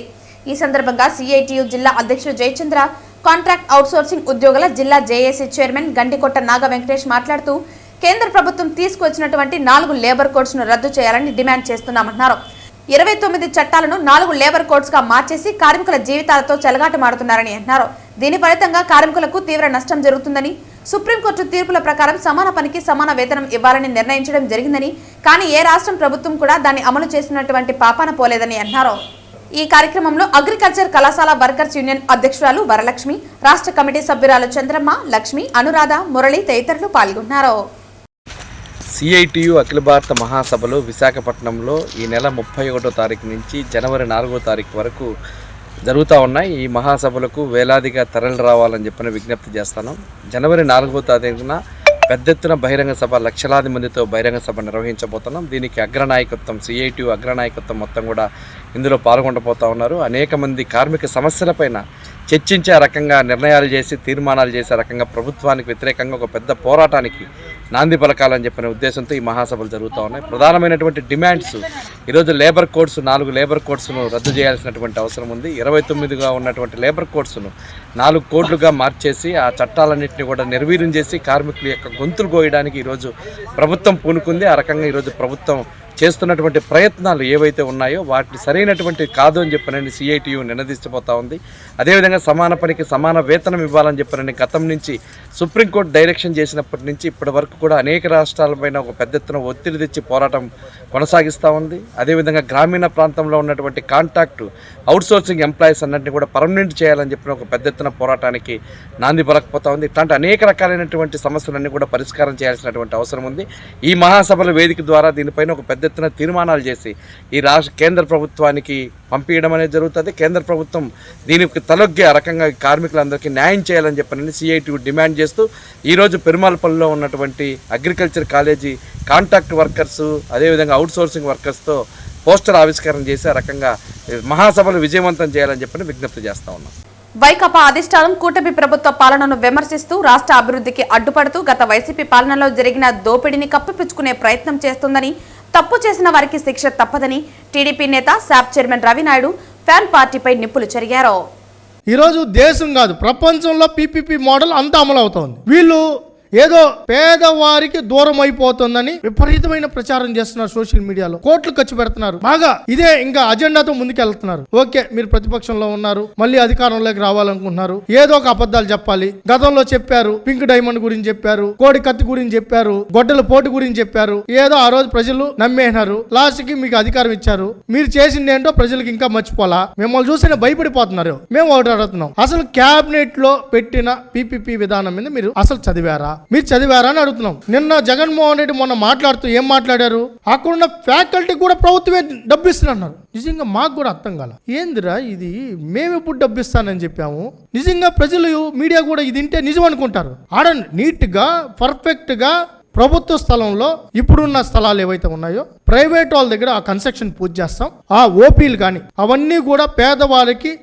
A: ఈ సందర్భంగా సిఐటియు జిల్లా అధ్యక్షుడు జయచంద్ర, కాంట్రాక్ట్ అవుట్సోర్సింగ్ ఉద్యోగుల జిల్లా జేఏసీ చైర్మన్ గండికొట్ట నాగ వెంకటేష్ మాట్లాడుతూ కేంద్ర ప్రభుత్వం తీసుకువచ్చినటువంటి 4 లేబర్ కోడ్స్ ను రద్దు చేయాలని డిమాండ్ చేస్తున్నామన్నారు. 29 చట్టాలను 4 లేబర్ కోడ్స్ గా మార్చేసి కార్మికుల జీవితాలతో చెలగాటమాడుతున్నారని అన్నారు. దీని ఫలితంగా కార్మికులకు తీవ్ర నష్టం జరుగుతుందని, సుప్రీంకోర్టు తీర్పుల ప్రకారం సమాన పనికి సమాన వేతనం ఇవ్వాలని నిర్ణయించడం జరిగిందని, కానీ ఏ రాష్ట్రం ప్రభుత్వం కూడా దాన్ని అమలు చేసినటువంటి పాపాన పోలేదని అన్నారు. ఈ కార్యక్రమంలో అగ్రికల్చర్ కళాశాల వర్కర్స్ యూనియన్ అధ్యక్షురాలు వరలక్ష్మి, రాష్ట్ర కమిటీ సభ్యురాలు చంద్రమ్మ, లక్ష్మి, అనురాధ, మురళి తదితరులు పాల్గొన్నారు.
I: సిఐటియు అఖిల భారత మహాసభలు విశాఖపట్నంలో ఈ నెల 31వ తారీఖు నుంచి జనవరి 4వ తారీఖు వరకు జరుగుతూ ఉన్నాయి. ఈ మహాసభలకు వేలాదిగా తరలి రావాలని చెప్పిన విజ్ఞప్తి చేస్తాను. జనవరి 4వ తారీఖున పెద్ద ఎత్తున బహిరంగ సభ, లక్షలాది మందితో బహిరంగ సభ నిర్వహించబోతున్నాం. దీనికి అగ్రనాయకత్వం, సిఐటియు అగ్రనాయకత్వం మొత్తం కూడా ఇందులో పాల్గొనబోతూ ఉన్నారు. అనేక మంది కార్మిక సమస్యలపైన చర్చించే రకంగా నిర్ణయాలు చేసి, తీర్మానాలు చేసే రకంగా ప్రభుత్వానికి వ్యతిరేకంగా ఒక పెద్ద పోరాటానికి నాంది పలకాలని చెప్పిన ఉద్దేశంతో ఈ మహాసభలు జరుగుతూ ఉన్నాయి. ప్రధానమైనటువంటి డిమాండ్స్ ఈరోజు లేబర్ కోడ్స్, 4 లేబర్ కోడ్స్ను రద్దు చేయాల్సినటువంటి అవసరం ఉంది. 29గా ఉన్నటువంటి లేబర్ కోడ్స్ను 4 కోడ్లుగా మార్చేసి ఆ చట్టాలన్నింటినీ కూడా నిర్వీర్యం చేసి కార్మికుల యొక్క గొంతులు కోయడానికి ఈరోజు ప్రభుత్వం పూనుకుంది. ఆ రకంగా ఈరోజు ప్రభుత్వం చేస్తున్నటువంటి ప్రయత్నాలు ఏవైతే ఉన్నాయో వాటిని సరైనటువంటి కాదు అని చెప్పినని సిఐటియు నినదిస్తూ ఉంది. అదేవిధంగా సమాన పనికి సమాన వేతనం ఇవ్వాలని చెప్పినని గతం నుంచి సుప్రీంకోర్టు డైరెక్షన్ చేసినప్పటి నుంచి ఇప్పటి వరకు కూడా అనేక రాష్ట్రాలపైన ఒక పెద్ద ఎత్తున ఒత్తిడి తెచ్చి పోరాటం కొనసాగిస్తూ ఉంది. అదేవిధంగా గ్రామీణ ప్రాంతంలో ఉన్నటువంటి కాంట్రాక్ట్ అవుట్సోర్సింగ్ ఎంప్లాయీస్ అన్నింటినీ కూడా పర్మనెంట్ చేయాలని చెప్పిన ఒక పెద్ద ఎత్తున పోరాటానికి నాంది పలకపోతూ ఉంది. ఇట్లాంటి అనేక రకాలైనటువంటి సమస్యలన్నీ కూడా పరిష్కారం చేయాల్సినటువంటి అవసరం ఉంది. ఈ మహాసభల వేదిక ద్వారా దీనిపైన ఒక పెద్ద ఎత్తున తీర్మానాలు చేసి ఈ కేంద్ర ప్రభుత్వానికి పంపించడం అనేది జరుగుతుంది. కేంద్ర ప్రభుత్వం దీనికి తలొగ్గి ఆ రకంగా కార్మికులందరికీ న్యాయం చేయాలని చెప్పని సిఐటియు డిమాండ్ చేస్తూ ఈరోజు పెరుమాలపల్లిలో ఉన్నటువంటి అగ్రికల్చర్ కాలేజీ కాంట్రాక్ట్ వర్కర్స్, అదేవిధంగా అవుట్సోర్సింగ్ వర్కర్స్తో పోస్టర్ ఆవిష్కరణ చేసి ఆ రకంగా మహాసభలు విజయవంతం చేయాలని చెప్పని విజ్ఞప్తి చేస్తా ఉన్నాం.
A: వైకాపా అధిష్టానం కూటమి ప్రభుత్వ పాలనను విమర్శిస్తూ రాష్ట్ర అభివృద్ధికి అడ్డుపడుతూ గత వైసీపీ పాలనలో జరిగిన దోపిడీని కప్పిపుచ్చుకునే ప్రయత్నం చేస్తుందని, తప్పు చేసిన వారికి శిక్ష తప్పదని టీడీపీ నేత శాప్ చైర్మన్ రవినాయుడు ఫ్యాన్ పార్టీపై నిప్పులు చెరిగారు.
J: ఈరోజు దేశం కాదు ప్రపంచంలో పీపీపీ మోడల్ అంతా అమలు అవుతోంది. వీళ్ళు ఏదో పేదవారికి దూరం అయిపోతుందని విపరీతమైన ప్రచారం చేస్తున్నారు. సోషల్ మీడియాలో కోట్లు ఖర్చు పెడుతున్నారు. బాగా ఇదే ఇంకా అజెండాతో ముందుకెళ్తున్నారు. ఓకే, మీరు ప్రతిపక్షంలో ఉన్నారు, మళ్ళీ అధికారంలోకి రావాలనుకుంటున్నారు, ఏదో ఒక అబద్ధాలు చెప్పాలి. గతంలో చెప్పారు, పింక్ డైమండ్ గురించి చెప్పారు, కోడి కత్తి గురించి చెప్పారు, గొడ్డల పోటు గురించి చెప్పారు. ఏదో ఆ రోజు ప్రజలు నమ్మేసినారు. లాస్ట్ కి మీకు అధికారం ఇచ్చారు. మీరు చేసింది ఏంటో ప్రజలకు ఇంకా మర్చిపోలా. మిమ్మల్ని చూసి భయపడిపోతున్నారు. మేము ఒకటి అడుగుతున్నాం, అసలు క్యాబినెట్ లో పెట్టిన పీపీపీ విధానం మీద మీరు అసలు చదివారా? మీరు చదివారా అని అడుగుతున్నాం. నిన్న జగన్మోహన్ రెడ్డి మొన్న మాట్లాడుతూ ఏం మాట్లాడారు? అక్కడున్న ఫ్యాకల్టీ కూడా ప్రభుత్వమే డబ్బు ఇస్తున్నారు. నిజంగా మాకు కూడా అర్థం కాల. ఏందిరా ఇది, మేము ఎప్పుడు డబ్బు ఇస్తానని చెప్పాము? నిజంగా ప్రజలు, మీడియా కూడా ఇది వింటే నిజం అనుకుంటారు. ఆడ నీట్ గా పర్ఫెక్ట్ గా ప్రభుత్వ స్థలంలో ఇప్పుడున్న స్థలాలు ఏవైతే ఉన్నాయో ప్రైవేట్ వాళ్ళ దగ్గర ఆ కన్స్ట్రక్షన్ పూర్తి చేస్తాం. ఆ ఓపీలు కానీ అవన్నీ కూడా పేదవాళ్ళకి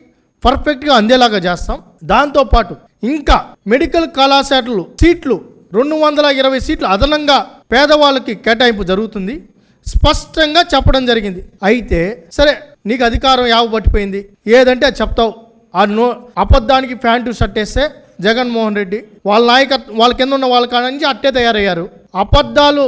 J: పర్ఫెక్ట్గా అందేలాగా చేస్తాం. దాంతోపాటు ఇంకా మెడికల్ కళాశాలలు సీట్లు 220 సీట్లు అదనంగా పేదవాళ్ళకి కేటాయింపు జరుగుతుంది స్పష్టంగా చెప్పడం జరిగింది. అయితే సరే, నీకు అధికారం యావ పట్టిపోయింది, ఏదంటే అది చెప్తావు. ఆ అబద్ధానికి ప్యాంటు షర్ట్ వేస్తే జగన్మోహన్ రెడ్డి వాళ్ళ నాయకత్వం, వాళ్ళ కింద ఉన్న వాళ్ళ కాడ నుంచి అట్టే తయారయ్యారు. అబద్ధాలు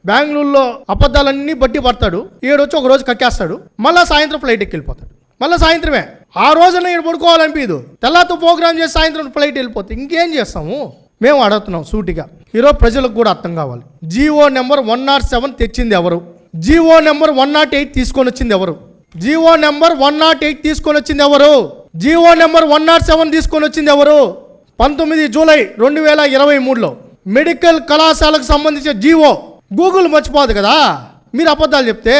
J: బెంగళూరులో అబద్ధాలన్నీ బట్టి పడతాడు, ఏడొచ్చి ఒక రోజు కక్కేస్తాడు, మళ్ళీ సాయంత్రం ఫ్లైట్ ఎక్కి వెళ్ళిపోతాడు. మళ్ళీ సాయంత్రమే ఆ రోజున ఇక్కడ పడుకోవాలనిపించదు, తెల్లారితో ప్రోగ్రామ్ చేసి సాయంత్రం ఫ్లైట్ వెళ్ళిపోతే ఇంకేం చేస్తాము? మేము అడుగుతున్నాం సూటిగా. ఈరోజు ప్రజలకు కూడా అర్థం కావాలి. జీవో నెంబర్ 107 తెచ్చింది ఎవరు? జీవో నెంబర్ 108 తీసుకొని వచ్చింది ఎవరు? జీవో నెంబర్ 108 తీసుకొని వచ్చింది ఎవరు? జీవో నెంబర్ 107 తీసుకొని వచ్చింది ఎవరు? 19 జూలై 2023లో మెడికల్ కళాశాలకు సంబంధించిన జీవో. గూగుల్ మర్చిపోదు కదా, మీరు అబద్ధాలు చెప్తే.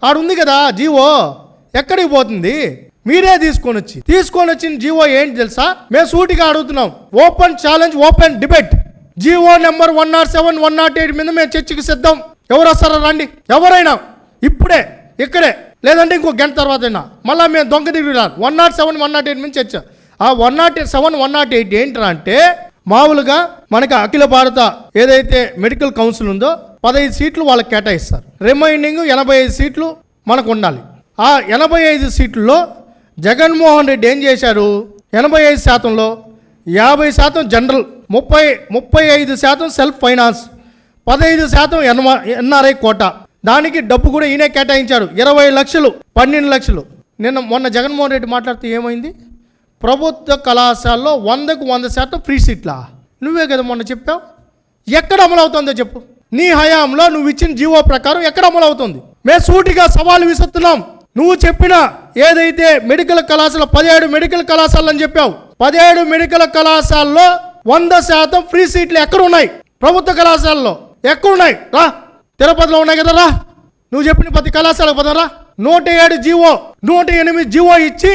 J: ఆడుంది కదా జీవో, ఎక్కడికి పోతుంది? మీరే తీసుకొని వచ్చిన జీవో ఏంటి తెలుసా? మేము సూటిగా అడుగుతున్నాం. Open challenge, open debate. GO number 107, 108 మీద మేము చర్చకి సిద్ధం. ఎవరు వస్తారో రండి, ఎవరైనా ఇప్పుడే ఇక్కడే, లేదంటే ఇంకో గంట తర్వాత అయినా. మళ్ళీ మేము దొంగ దిగురారు. 107, 108 మీద చర్చ. ఆ 107, 108 ఏంటంటే మామూలుగా మనకి అఖిల భారత ఏదైతే మెడికల్ కౌన్సిల్ ఉందో 15 సీట్లు వాళ్ళకి కేటాయిస్తారు. రిమైనింగ్ 85 సీట్లు మనకు ఉండాలి. ఆ 85 సీట్లలో జగన్మోహన్ రెడ్డి ఏం చేశారు? 85%లో 50% general, 35% self finance, 15% NRI quota. దానికి డబ్బు కూడా ఈయనే కేటాయించారు. 20 లక్షలు, 12 లక్షలు. మొన్న జగన్మోహన్ రెడ్డి మాట్లాడితే ఏమైంది? ప్రభుత్వ కళాశాలలో 100కు 100% ఫ్రీ సీట్లా? నువ్వే కదా మొన్న చెప్పావు. ఎక్కడ అమలు అవుతుందో చెప్పు. నీ హయాంలో నువ్వు ఇచ్చిన జీవో ప్రకారం ఎక్కడ అమలు అవుతుంది? మేము సూటిగా సవాలు విసురుతున్నాం. నువ్వు చెప్పిన ఏదైతే మెడికల్ కళాశాల 17 మెడికల్ కళాశాలలు అని చెప్పావు, 17 మెడికల్ కళాశాలలో 100% ఫ్రీ సీట్లు ఎక్కడ ఉన్నాయి? ప్రభుత్వ కళాశాలలో ఎక్కడున్నాయి? రా, తిరుపతిలో ఉన్నాయి కదా, రా. నువ్వు చెప్పిన ప్రతి కళాశాలకు పదరా. 107 జీవో, 108 జీవో ఇచ్చి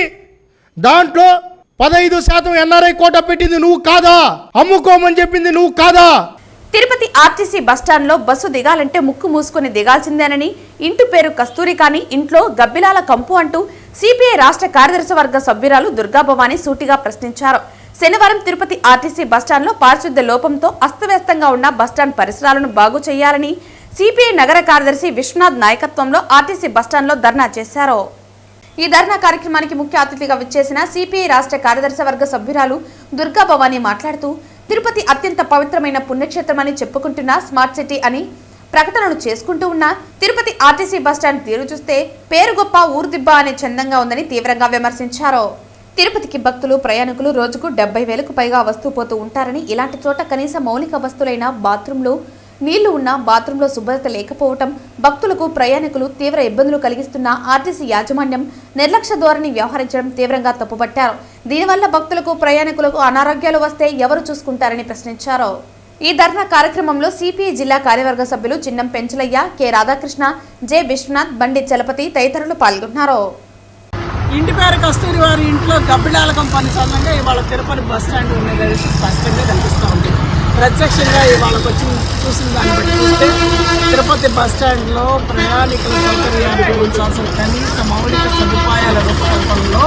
J: దాంట్లో 15% ఎన్ఆర్ఐ కోటా పెట్టింది నువ్వు కాదా? అమ్ముకోమని చెప్పింది నువ్వు కాదా?
A: తిరుపతి ఆర్టీసీ బస్టాండ్లో బస్సు దిగాలంటే ముక్కు మూసుకొని దిగాల్సిందేనని, ఇంటి పేరు కస్తూరి కానీ ఇంట్లో గబ్బిలాల కంపు అంటూ సిపిఐ రాష్ట్ర కార్యదర్శి వర్గ సభ్యురాలు దుర్గాభవాని సూటిగా ప్రశ్నించారు. శనివారం తిరుపతి ఆర్టీసీ బస్టాండ్లో పారిశుద్ధ్య లోపంతో అస్తవ్యస్తంగా ఉన్న బస్టాండ్ పరిసరాలను బాగు చేయాలని సిపిఐ నగర కార్యదర్శి విశ్వనాథ్ నాయకత్వంలో ఆర్టీసీ బస్టాండ్లో ధర్నా చేశారు. ఈ ధర్నా కార్యక్రమానికి ముఖ్య అతిథిగా విచ్చేసిన సిపిఐ రాష్ట్ర కార్యదర్శి వర్గ సభ్యురాలు దుర్గాభవాని మాట్లాడుతూ, తిరుపతి అత్యంత పవిత్రమైన పుణ్యక్షేత్రమని చెప్పుకుంటున్న స్మార్ట్ సిటీ అని ప్రకటనలు చేసుకుంటూ ఉన్న తిరుపతి ఆర్టీసీ బస్టాండ్ తీరు చూస్తే పేరు గొప్ప ఊరుదిబ్బ అనే చందంగా ఉందని తీవ్రంగా విమర్శించారు. తిరుపతికి భక్తులు, ప్రయాణికులు రోజుకు 70,000కు పైగా వస్తూ పోతూ ఉంటారని, ఇలాంటి చోట కనీస మౌలిక వస్తువులైన బాత్రూంలు, నీళ్లు ఉన్న బాత్రూంలో శుభ్రత లేకపోవటం భక్తులకు, ప్రయాణికులు తీవ్ర ఇబ్బందులు కలిగిస్తున్న ఆర్టీసీ యాజమాన్యం నిర్లక్ష్య ధోరణి వ్యవహరించడం తీవ్రంగా తప్పుపట్టారు. దీనివల్ల భక్తులకు, ప్రయాణికులకు అనారోగ్యాలు వస్తే ఎవరు చూసుకుంటారని ప్రశ్నించారు. ఈ ధర్నా కార్యక్రమంలో సిపిఐ జిల్లా కార్యవర్గ సభ్యులు చిన్నం పెంచలయ్య, కె రాధాకృష్ణ, జె విశ్వనాథ్, బండి చలపతి తదితరులు పాల్గొన్నారు.
B: ఇంటి పేరు కస్తూరి వారి ఇంట్లో గబ్బిడాల కంపెనీ సంబంధంగా ఇవాళ తిరుపతి బస్ స్టాండ్ ఉన్నది స్పష్టంగా కనిపిస్తూ ఉంది. ప్రత్యక్షంగా ఇవాళకు వచ్చి చూసిన దాన్ని బట్టి చూస్తే తిరుపతి బస్ స్టాండ్లో ప్రయాణికుల సౌకర్యానికి ఉంచాల్సిన కనీస మౌలిక సదుపాయాల రూపకల్పనలో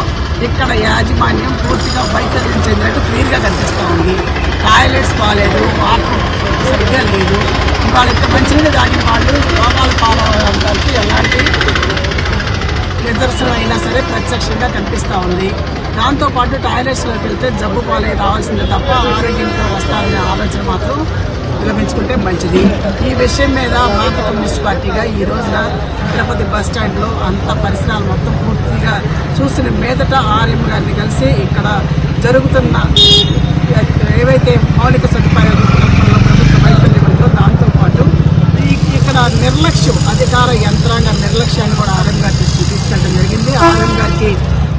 B: ఇక్కడ యాజమాన్యం పూర్తిగా వైఫల్యం చెందినట్టు క్లియర్గా కనిపిస్తూ ఉంది. టాయిలెట్స్ బాగాలేదు, వాటర్ సరిగ్గా లేదు. ఇవాళ ఇక్కడ మంచినీళ్ళు తాగిన వాళ్ళు రోగాలు పాలవడానికి ఎలాంటి నిదర్శనం అయినా సరే ప్రత్యక్షంగా కనిపిస్తూ ఉంది. దాంతోపాటు టాయిలెట్స్లోకి వెళ్తే జబ్బు పాలే రావాల్సిందే తప్ప ఆరోగ్యంతో వస్తారనే ఆలోచన మాత్రం విరమించుకుంటే మంచిది. ఈ విషయం మీద భారత కమ్యూనిస్ట్ పార్టీగా ఈ రోజున తిరుపతి బస్ స్టాండ్లో అంత పరిసరాలు మొత్తం పూర్తిగా చూసిన మీదట ఆర్ఎం గారిని కలిసి ఇక్కడ జరుగుతున్న ఏవైతే మౌలిక సదుపాయాలు ప్రభుత్వ వైఫల్యం ఉందో దాంతోపాటు ఇక్కడ నిర్లక్ష్యం, అధికార యంత్రాంగ నిర్లక్ష్యాన్ని కూడా ఆర్ఎం గారి దృష్టికి తీసుకెళ్ళడం జరిగింది. ఆర్ఎం గారికి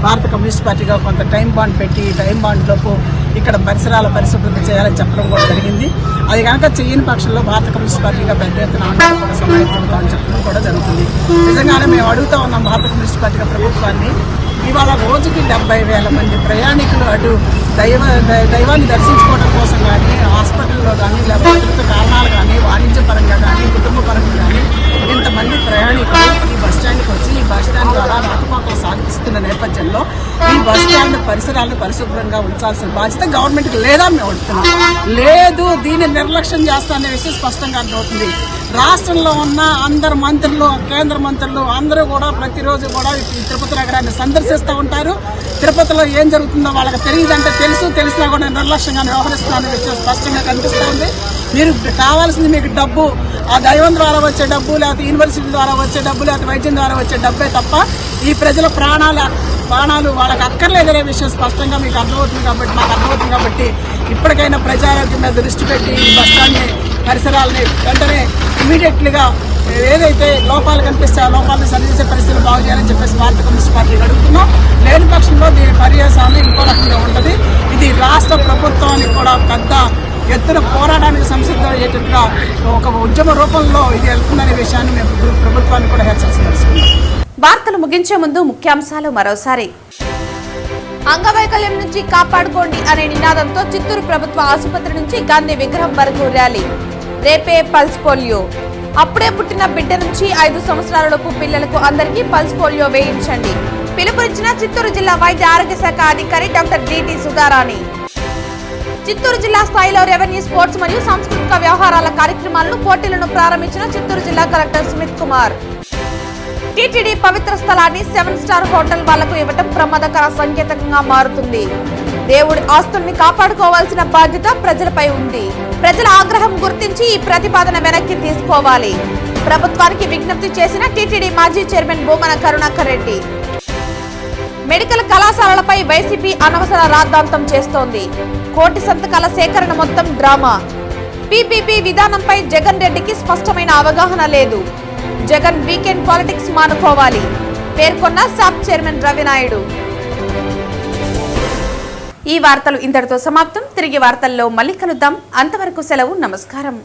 B: భారత కమ్యూనిస్ట్ పార్టీగా కొంత టైం బాండ్ పెట్టి టైం బాండ్లోపు ఇక్కడ పరిసరాల పరిశుభ్రత చేయాలని చెప్పడం కూడా జరిగింది. అది కనుక చేయని పక్షంలో భారత కమ్యూనిస్ట్ పార్టీగా పెద్ద ఎత్తున ఆందోళన కూడా సమాయత్తం చెప్పడం కూడా జరుగుతుంది. నిజంగానే మేము అడుగుతా ఉన్నాం భారత కమ్యూనిస్ట్ పార్టీగా ప్రభుత్వాన్ని, ఇవాళ రోజుకి 70,000 మంది ప్రయాణికులు అటు దైవాన్ని దర్శించుకోవడం కోసం కానీ, హాస్పిటల్లో కానీ, లేకపోతే కారణాలు కానీ, వాణిజ్యపరంగా కానీ, కుటుంబ పరంగా కానీ ఇంతమంది ప్రయాణికులు ఈ బస్టాండ్కి వచ్చి ఈ బస్టాండ్ ద్వారా రాకపోకలు సాగిస్తున్న నేపథ్యంలో ఈ బస్టాండ్ పరిసరాలను పరిశుభ్రంగా ఉంచాల్సిన బాధ్యత గవర్నమెంట్కి లేదా మేము అడుగుతున్నాం. లేదు, దీన్ని నిర్లక్ష్యం చేస్తారనే విషయం స్పష్టంగా అర్థమవుతుంది. రాష్ట్రంలో ఉన్న అందరు మంత్రులు, కేంద్ర మంత్రులు అందరూ కూడా ప్రతిరోజు కూడా ఈ తిరుపతి నగరాన్ని సందర్శిస్తూ ఉంటారు. తిరుపతిలో ఏం జరుగుతుందో వాళ్ళకి తెలియదంటే తెలిసినా కూడా నిర్లక్ష్యంగా వ్యవహరిస్తున్న విషయం స్పష్టంగా కనిపిస్తుంది. మీరు కావాల్సింది మీకు డబ్బు, ఆ దైవం ద్వారా వచ్చే డబ్బు, లేకపోతే యూనివర్సిటీ ద్వారా వచ్చే డబ్బు, లేకపోతే వైద్యం ద్వారా వచ్చే డబ్బే తప్ప ఈ ప్రజల ప్రాణాలు వాళ్ళకి అక్కర్లేదనే విషయం స్పష్టంగా మీకు అర్థమవుతుంది. కాబట్టి మాకు అర్థమవుతుంది. కాబట్టి ఇప్పటికైనా ప్రజారోగ్యం మీద దృష్టి పెట్టి ఈ బస్టాండ్ని పరిసరాలని వెంటనే ఇమీడియట్లీగా ఏదైతే లోపాలు కనిపిస్తే ఆ లోపాలను సరిచేసే పరిస్థితులు బాగు చేయాలని చెప్పేసి భారత కమ్యూనిస్ట్ పార్టీకి అడుగుతున్నాం. లేని పక్షంలో దీని పర్యాసాన్ని ఇంకో రకంగా ఉంటుంది. ఇది రాష్ట్ర ప్రభుత్వానికి కూడా పెద్ద ఎత్తున పోరాటానికి సంసిద్ధమయ్యేటట్టుగా ఒక ఉద్యమ రూపంలో ఇది వెళ్తుందనే విషయాన్ని మేము ప్రభుత్వాన్ని కూడా హెచ్చరిస్తున్నాం.
A: వార్తలు ముగించే ముందు ముఖ్యాంశాలు మరోసారి. అంగవైకల్యం నుంచి కాపాడుకోండి అనే నినాదంతో చిత్తూరు ప్రభుత్వ ఆసుపత్రి నుంచి గాంధీ విగ్రహం వరకు ర్యాలీ. రేపే పల్స్ పోలియో. అప్పుడే పుట్టిన బిడ్డ నుంచి 5 సంవత్సరాలలోపు పిల్లలకు అందరికీ పల్స్ పోలియో వేయించండి. పిలుపునిచ్చిన చిత్తూరు జిల్లా వైద్య ఆరోగ్య శాఖ అధికారి డాక్టర్ డిటి సుధారాణి. చిత్తూరు జిల్లా స్థాయిలో రెవెన్యూ, స్పోర్ట్స్ మరియు సాంస్కృతిక వ్యవహారాల కార్యక్రమాలను, పోటీలను ప్రారంభించిన చిత్తూరు జిల్లా కలెక్టర్ సుమిత్ కుమార్. టీటీడీ పవిత్ర స్థలాన్ని 7 స్టార్ హోటల్ వాళ్లకు ఇవ్వటం ప్రమాదకర సంకేతంగా మారుతుంది. దేవుడి ఆస్తుల్ని కాపాడుకోవాల్సిన బాధ్యత ప్రజలపై ఉంది. ప్రజల ఆగ్రహం గుర్తించి ఈ ప్రతిపాదన వెనక్కి తీసుకోవాలి. ప్రభుత్వానికి విజ్ఞప్తి చేసిన టీటీడీ మాజీ చైర్మన్ భూమన కరుణాకర్ రెడ్డి. మెడికల్ కళాశాలలపై వైసీపీ అనవసర రాద్ధాంతం చేస్తోంది. కోటి సంతకాల సేకరణ మొత్తం డ్రామా. పీపీపీ విధానంపై జగన్ రెడ్డికి స్పష్టమైన అవగాహన లేదు. జగన్ వీకెండ్ పాలిటిక్స్ మానుకోవాలి పేర్కొన్న సాప్ చైర్మన్ రవినాయుడు. ఈ వార్తలు ఇంతటితో సమాప్తం. తిరిగి వార్తల్లో మళ్ళీ కలుద్దాం. అంతవరకు సెలవు. నమస్కారం.